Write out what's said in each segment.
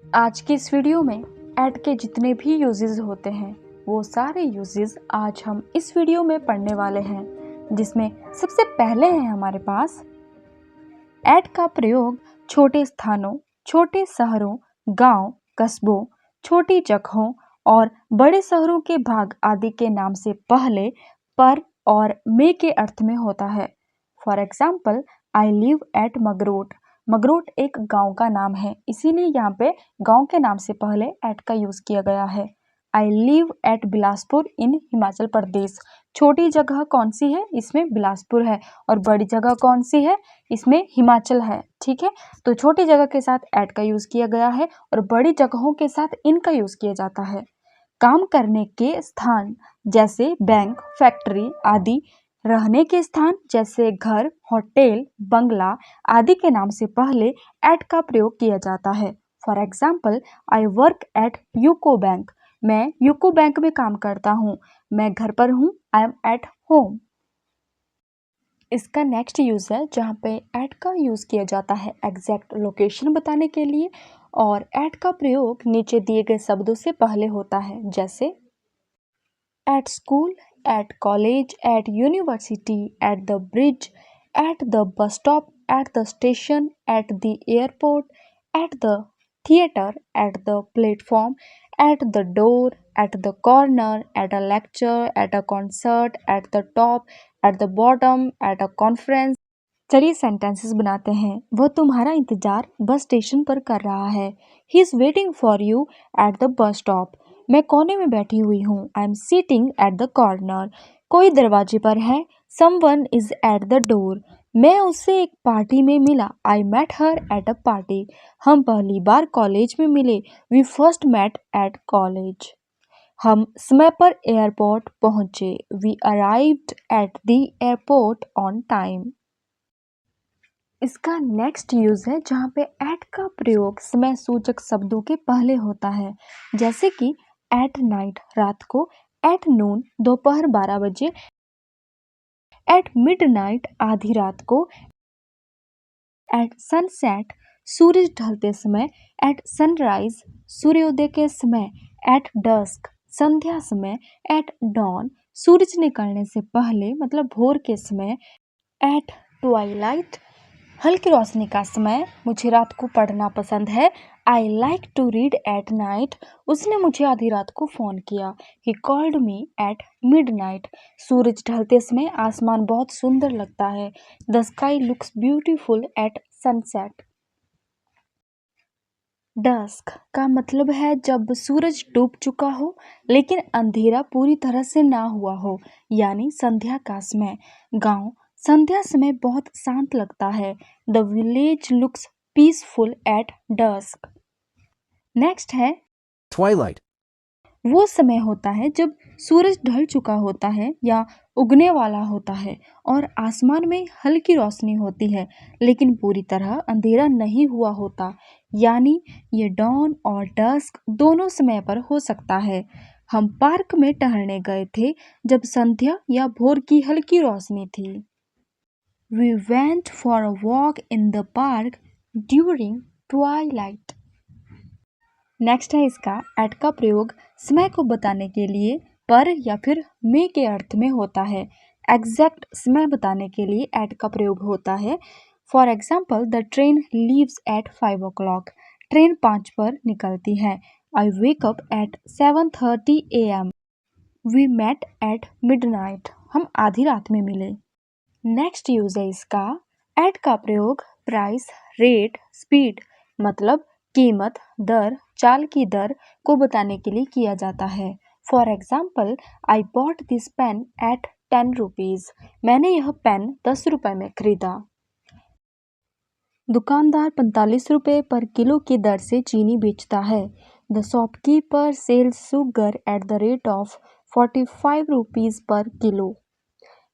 आज की इस वीडियो में ऐड के जितने भी यूजेस होते हैं वो सारे यूजेस आज हम इस वीडियो में पढ़ने वाले हैं, जिसमें सबसे पहले है हमारे पास ऐड का प्रयोग छोटे स्थानों, छोटे शहरों, गांव, कस्बों, छोटी जगहों और बड़े शहरों के भाग आदि के नाम से पहले पर और में के अर्थ में होता है। For example, I live at Magrot. Magrot एक गांव का नाम है, इसीलिए यहाँ पे गांव के नाम से पहले एट का यूज किया गया है। आई लिव एट बिलासपुर इन हिमाचल प्रदेश। छोटी जगह कौन सी है? इसमें बिलासपुर है। और बड़ी जगह कौन सी है? इसमें हिमाचल है। ठीक है, तो छोटी जगह के साथ एट का यूज किया गया है और बड़ी जगहों के साथ इन का यूज किया जाता है। काम करने के स्थान जैसे बैंक, फैक्ट्री आदि, रहने के स्थान जैसे घर, होटल, बंगला आदि के नाम से पहले एट का प्रयोग किया जाता है। For example, I work at UCO bank. मैं यूको बैंक में काम करता हूँ। मैं घर पर हूँ, आई एम एट होम। इसका नेक्स्ट यूज है जहाँ पे एट का यूज किया जाता है एग्जैक्ट लोकेशन बताने के लिए, और एट का प्रयोग नीचे दिए गए शब्दों से पहले होता है, जैसे at school, at college, at university, at the bridge, at the bus stop, at the station, at the airport, at the theatre, at the platform, at the door, at the corner, at a lecture, at a concert, at the top, at the bottom, at a conference. चलिए sentences बनाते हैं। वह तुम्हारा इंतजार bus station पर कर रहा है। He is waiting for you at the bus stop. मैं कोने में बैठी हुई हूँ। I am sitting at the corner. कोई दरवाजे पर है। Someone is at the door. मैं उससे एक पार्टी में मिला। I met her at a party. हम पहली बार कॉलेज में मिले। We first met at college. हम समय पर एयरपोर्ट पहुंचे। We arrived at the airport on time. इसका नेक्स्ट यूज है जहाँ पे एट का प्रयोग समय सूचक शब्दों के पहले होता है, जैसे कि एट नाइट रात को, एट नून दोपहर 12 बजे, एट मिडनाइट आधी रात को, एट सनसेट सूरज ढलते समय, एट सनराइज सूर्योदय के समय, एट डस्क संध्या समय, एट डॉन सूरज निकलने से पहले मतलब भोर के समय, एट ट्वाइलाइट हल्की रोशनी का समय। मुझे रात को पढ़ना पसंद है। I like to read at night. उसने मुझे आधी रात को फ़ोन किया। He called me at midnight. सूरज ढलते समय आसमान बहुत सुंदर लगता है। The sky looks beautiful at sunset. Dusk का मतलब है जब सूरज डूब चुका हो लेकिन अंधेरा पूरी तरह से ना हुआ हो, यानी संध्या का समय। गांव संध्या समय बहुत शांत लगता है। The village looks peaceful at dusk. Next है Twilight. वो समय होता है जब सूरज ढल चुका होता है या उगने वाला होता है और आसमान में हल्की रोशनी होती है लेकिन पूरी तरह अंधेरा नहीं हुआ होता, यानी ये डॉन और डस्क दोनों समय पर हो सकता है। हम पार्क में टहलने गए थे जब संध्या या भोर की हल्की रोशनी थी। We went for a walk in the park during twilight. Next है इसका एट का प्रयोग समय को बताने के लिए पर या फिर में के अर्थ में होता है। एग्जैक्ट समय बताने के लिए एट का प्रयोग होता है। For example, the train leaves at 5 o'clock। Train 5 पर निकलती है। I wake up at 7:30 AM। We met at midnight. हम आधी रात में मिले। नेक्स्ट यूज है इसका एट का प्रयोग प्राइस, रेट, स्पीड मतलब कीमत, दर, चाल की दर को बताने के लिए किया जाता है। For example, I bought this pen eight 10 rupees. मैंने यह पेन 10 रुपए में खरीदा। दुकानदार 45 रुपए पर किलो की दर से चीनी बेचता है। The shopkeeper sells sugar at the rate of 45 rupees per kilo.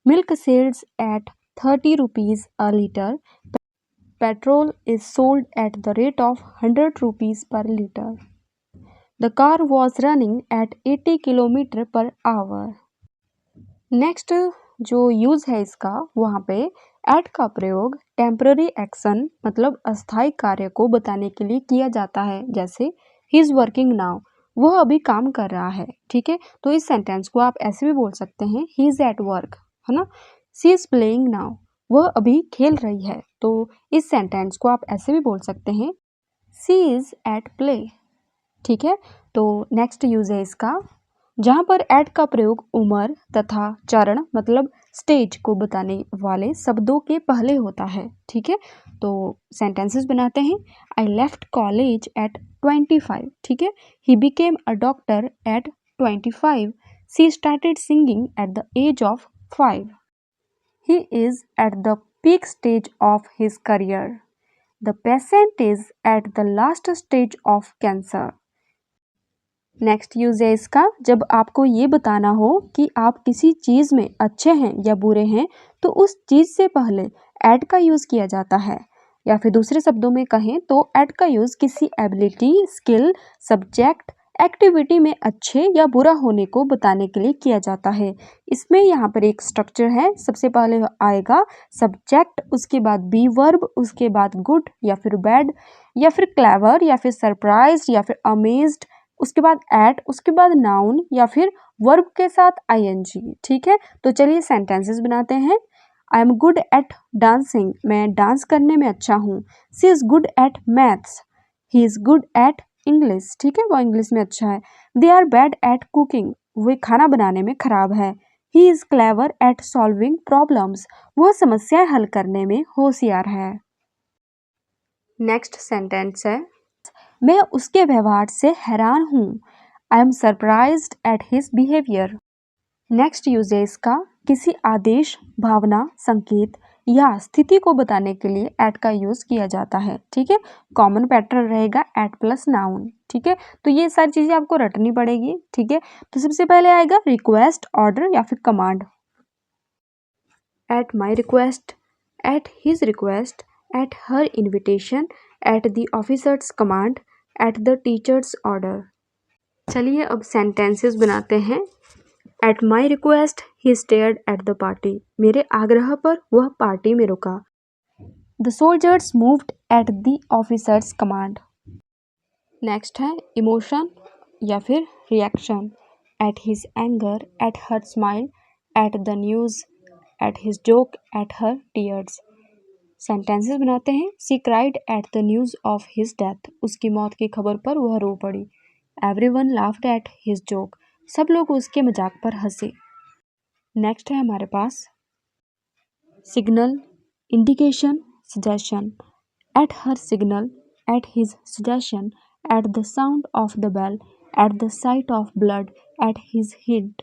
Milk sells at 30 rupees a liter. Petrol is sold at the rate of 100 rupees per liter. The car was running at 80 km per hour. Next जो use है इसका वहाँ पे eight का प्रयोग temporary action मतलब अस्थायी कार्य को बताने के लिए किया जाता है, जैसे ही इज़ वर्किंग नाउ, वह अभी काम कर रहा है। ठीक है, तो इस सेंटेंस को आप ऐसे भी बोल सकते हैं, ही इज़ एट वर्क, है ना। सी इज़ प्लेइंग नाउ, वह अभी खेल रही है, तो इस सेंटेंस को आप ऐसे भी बोल सकते हैं, सी इज़ एट प्ले। ठीक है, तो नेक्स्ट यूज है इसका, जहाँ पर एट का प्रयोग उम्र तथा चरण मतलब स्टेज को बताने वाले शब्दों के पहले होता है। ठीक है, तो सेंटेंसेस बनाते हैं। I left college at 25। ठीक है, he became a doctor at 25। She started singing at the age of 5। He is at the peak stage of his career. The patient is at the last stage of cancer. Next use है इसका, जब आपको ये बताना हो कि आप किसी चीज़ में अच्छे हैं या बुरे हैं, तो उस चीज़ से पहले एट का यूज़ किया जाता है। या फिर दूसरे शब्दों में कहें तो एट का यूज़ किसी एबिलिटी, स्किल, सब्जेक्ट, एक्टिविटी में अच्छे या बुरा होने को बताने के लिए किया जाता है। इसमें यहाँ पर एक स्ट्रक्चर है, सबसे पहले आएगा सब्जेक्ट, उसके बाद बी वर्ब, उसके बाद गुड या फिर बैड या फिर क्लेवर या फिर सरप्राइज या फिर अमेज्ड, उसके बाद एट, उसके बाद नाउन या फिर वर्ब के साथ आईएनजी। ठीक है, तो चलिए सेंटेंसेस बनाते हैं। I am good at dancing, मैं डांस करने में अच्छा हूँ। She is good at maths, he is good at English. ठीक है, वो इंग्लिश में अच्छा है। They are bad at cooking, वे खाना बनाने में खराब है। He is clever at solving problems, वह समस्याएं हल करने में होशियार है। नेक्स्ट सेंटेंस है, मैं उसके व्यवहार से हैरान हूँ। I am surprised at his behaviour. Next use है इसका, किसी आदेश, भावना, संकेत या स्थिति को बताने के लिए एट का यूज किया जाता है। ठीक है, कॉमन पैटर्न रहेगा एट प्लस नाउन। ठीक है, तो ये सारी चीजें आपको रटनी पड़ेगी। ठीक है, तो सबसे पहले आएगा रिक्वेस्ट, ऑर्डर या फिर command. At my request, at his request, at her invitation, at the officers command, at the teachers order. चलिए अब सेंटेंसेस बनाते हैं। At my request he stared at the party, मेरे आग्रह पर वह पार्टी में रुका। The soldiers moved at the officers command. Next है इमोशन या फिर reaction. At his anger, at her smile, eight the news, eight his joke, at her tears. Sentences बनाते हैं। She cried at the news of his death, उसकी मौत की खबर पर वह रो पड़ी। Everyone laughed at his joke, सब लोग उसके मजाक पर हंसे। नेक्स्ट है हमारे पास signal, indication, suggestion. At her signal, at his suggestion, at the sound of the bell, at the sight of blood, at his hint.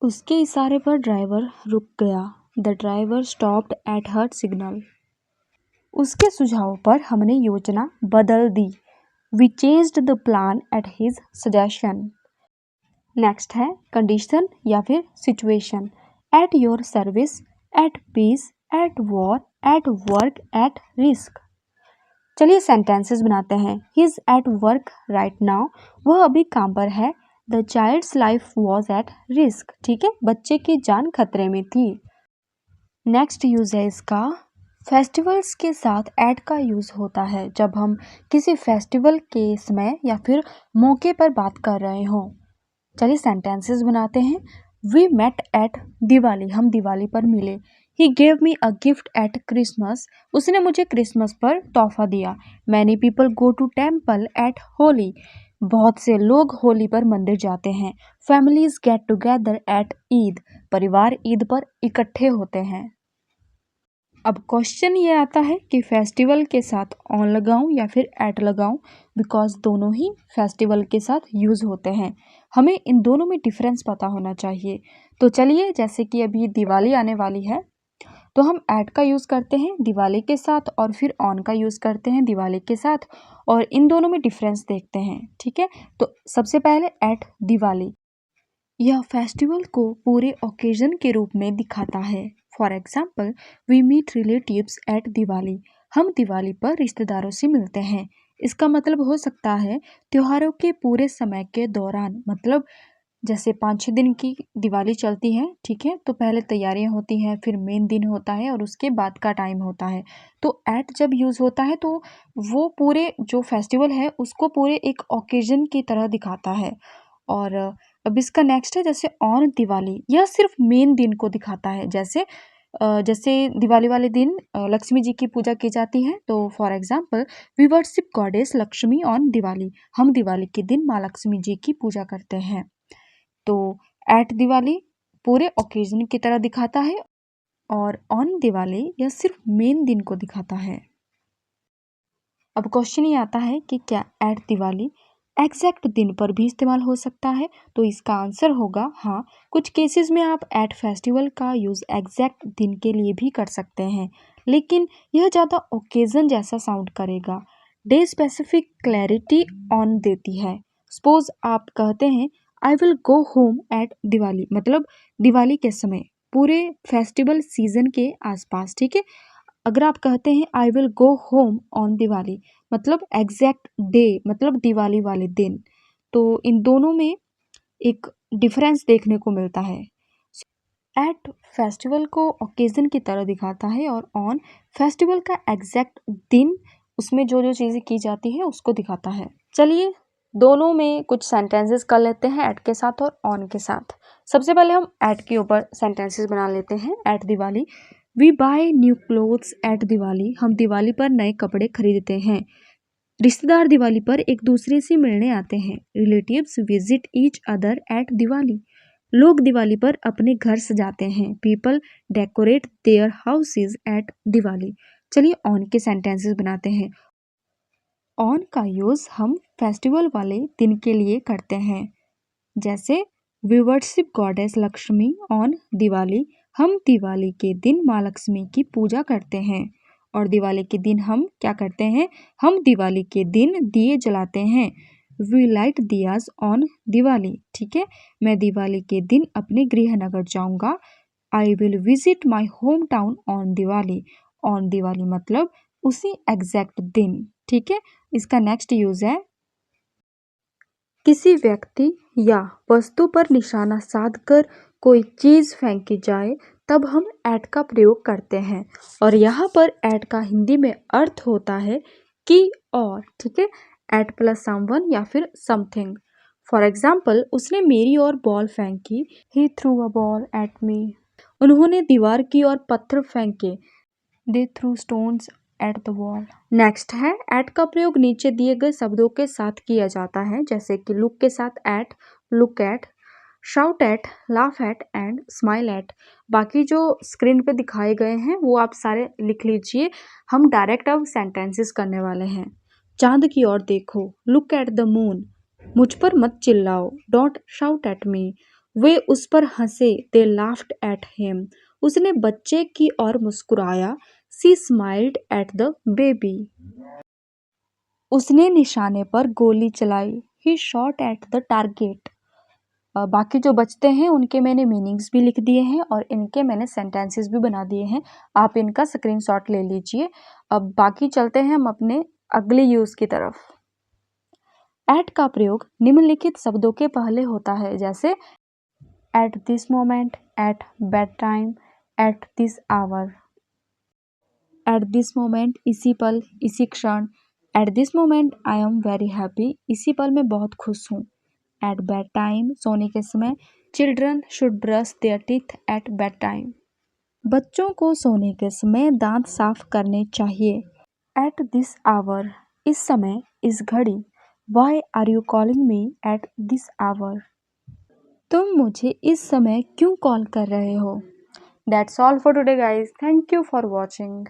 उसके इशारे पर ड्राइवर रुक गया। The driver stopped at her signal. उसके सुझाव पर हमने योजना बदल दी। We changed the plan at his suggestion. Next है कंडीशन या फिर situation. At your service, at peace, at war, at work, at risk. चलिए सेंटेंसेस बनाते हैं। He is at work right now, वह अभी काम पर है। The child's life was at risk. ठीक है, बच्चे की जान खतरे में थी। नेक्स्ट यूज है इसका, फेस्टिवल्स के साथ एट का यूज़ होता है जब हम किसी फेस्टिवल के समय या फिर मौके पर बात कर रहे हों। चलिए सेंटेंसेस बनाते हैं। वी मेट एट दिवाली, हम दिवाली पर मिले। He gave me a gift at Christmas, उसने मुझे क्रिसमस पर तोहफा दिया। Many people go to temple at Holi, बहुत से लोग होली पर मंदिर जाते हैं। Families get together at Eid, परिवार ईद पर इकट्ठे होते हैं। अब क्वेश्चन ये आता है कि फेस्टिवल के साथ ऑन लगाऊं या फिर एट लगाऊं, बिकॉज दोनों ही फेस्टिवल के साथ यूज़ होते हैं। हमें इन दोनों में डिफरेंस पता होना चाहिए। तो चलिए, जैसे कि अभी दिवाली आने वाली है, तो हम एट का यूज़ करते हैं दिवाली के साथ और फिर ऑन का यूज़ करते हैं दिवाली के साथ, और इन दोनों में डिफरेंस देखते हैं। ठीक है, तो सबसे पहले एट दिवाली, यह फेस्टिवल को पूरे ओकेजन के रूप में दिखाता है। For example, we meet relatives at Diwali, हम दिवाली पर रिश्तेदारों से मिलते हैं। इसका मतलब हो सकता है त्योहारों के पूरे समय के दौरान, मतलब जैसे 5-6 दिन की दिवाली चलती है, ठीक है? तो पहले तैयारियाँ होती हैं, फिर मेन दिन होता है और उसके बाद का टाइम होता है। तो एट जब यूज़ होता है तो वो पूरे जो फेस्टिवल है उसको पूरे एक ओकेज़न की तरह दिखाता है। और अब इसका नेक्स्ट है जैसे ऑन दिवाली, यह सिर्फ़ मेन दिन को दिखाता है। जैसे दिवाली वाले दिन लक्ष्मी जी की पूजा की जाती है, तो for example we worship goddess Lakshmi on Diwali. हम दिवाली के दिन माँ लक्ष्मी जी की पूजा करते हैं। तो एट दिवाली पूरे ओकेजन की तरह दिखाता है और ऑन दिवाली यह सिर्फ मेन दिन को दिखाता है। अब क्वेश्चन ये आता है कि क्या एट दिवाली एग्जैक्ट दिन पर भी इस्तेमाल हो सकता है? तो इसका आंसर होगा हाँ। कुछ केसेस में आप एट फेस्टिवल का यूज़ एग्जैक्ट दिन के लिए भी कर सकते हैं, लेकिन यह ज़्यादा ओकेजन जैसा साउंड करेगा। डे स्पेसिफिक क्लैरिटी ऑन देती है। सपोज आप कहते हैं I will go home at Diwali, मतलब दिवाली के समय, पूरे फेस्टिवल सीजन के आसपास, ठीक है? अगर आप कहते हैं I will go home on Diwali, मतलब एग्जैक्ट डे, मतलब दिवाली वाले दिन, तो इन दोनों में एक डिफरेंस देखने को मिलता है। एट फेस्टिवल को ओकेजन की तरह दिखाता है और ऑन फेस्टिवल का एग्जैक्ट दिन, उसमें जो जो चीज़ें की जाती है उसको दिखाता है। चलिए दोनों में कुछ सेंटेंसेस कर लेते हैं, एट के साथ और ऑन के साथ। सबसे पहले हम एट के ऊपर सेंटेंसेस बना लेते हैं। At Diwali we buy new clothes at Diwali, हम दिवाली पर नए कपड़े खरीदते हैं। रिश्तेदार दिवाली पर एक दूसरे से मिलने आते हैं। Relatives visit each other at Diwali, लोग दिवाली पर अपने घर सजाते हैं। People decorate their houses at Diwali. चलिए ऑन के सेंटेंसेस बनाते हैं। ऑन का यूज़ हम फेस्टिवल वाले दिन के लिए करते हैं, जैसे we worship goddess Lakshmi on Diwali, हम दिवाली के दिन माँ लक्ष्मी की पूजा करते हैं। और दिवाली के दिन हम क्या करते हैं? हम दिवाली के दिन दिए जलाते हैं। We light Diya's on Diwali, ठीक है? मैं दिवाली के दिन अपने गृहनगर जाऊंगा। I will visit my home town on Diwali, on Diwali मतलब उसी एग्जैक्ट दिन, ठीक है? इसका नेक्स्ट यूज है किसी व्यक्ति या वस्तु पर निशाना साधकर कोई चीज़ फेंकी जाए तब हम एट का प्रयोग करते हैं। और यहाँ पर एट का हिंदी में अर्थ होता है कि और, ठीक है? एट प्लस समवन या फिर समथिंग। फॉर एग्जाम्पल उसने मेरी ओर बॉल फेंकी, he threw a ball at me. उन्होंने दीवार की ओर पत्थर फेंके, they threw stones at the wall. Next है एट का प्रयोग नीचे दिए गए शब्दों के साथ किया जाता है, जैसे कि लुक के साथ at, look at, shout at, laugh at and smile at. बाकी जो स्क्रीन पे दिखाए गए हैं वो आप सारे लिख लीजिए। हम डायरेक्ट अब सेंटेंसेस करने वाले हैं। चांद की ओर देखो, लुक एट द मून। मुझ पर मत चिल्लाओ, डोंट शाउट एट मी। वे उस पर हंसे, दे लाफ्ड एट हिम। उसने बच्चे की ओर मुस्कुराया, सी स्माइल्ड एट द बेबी। उसने निशाने पर गोली चलाई, ही शॉट एट द टारगेट। बाकी जो बचते हैं उनके मैंने मीनिंग्स भी लिख दिए हैं और इनके मैंने सेंटेंसेस भी बना दिए हैं, आप इनका स्क्रीनशॉट ले लीजिए। अब बाकी चलते हैं हम अपने अगले यूज़ की तरफ। एट का प्रयोग निम्नलिखित शब्दों के पहले होता है, जैसे at this moment, at bed time, at this hour. At this moment इसी पल, इसी क्षण। At this moment I am very happy, इसी पल मैं बहुत खुश हूँ। एट बेड टाइम सोने के समय, children should brush there teeth at bed time, बच्चों को सोने के समय दांत साफ करने चाहिए। एट दिस आवर इस समय, इस घड़ी। Why are you calling me at this hour, तुम मुझे इस समय क्यों कॉल कर रहे हो? That's all for today guys, thank you for watching.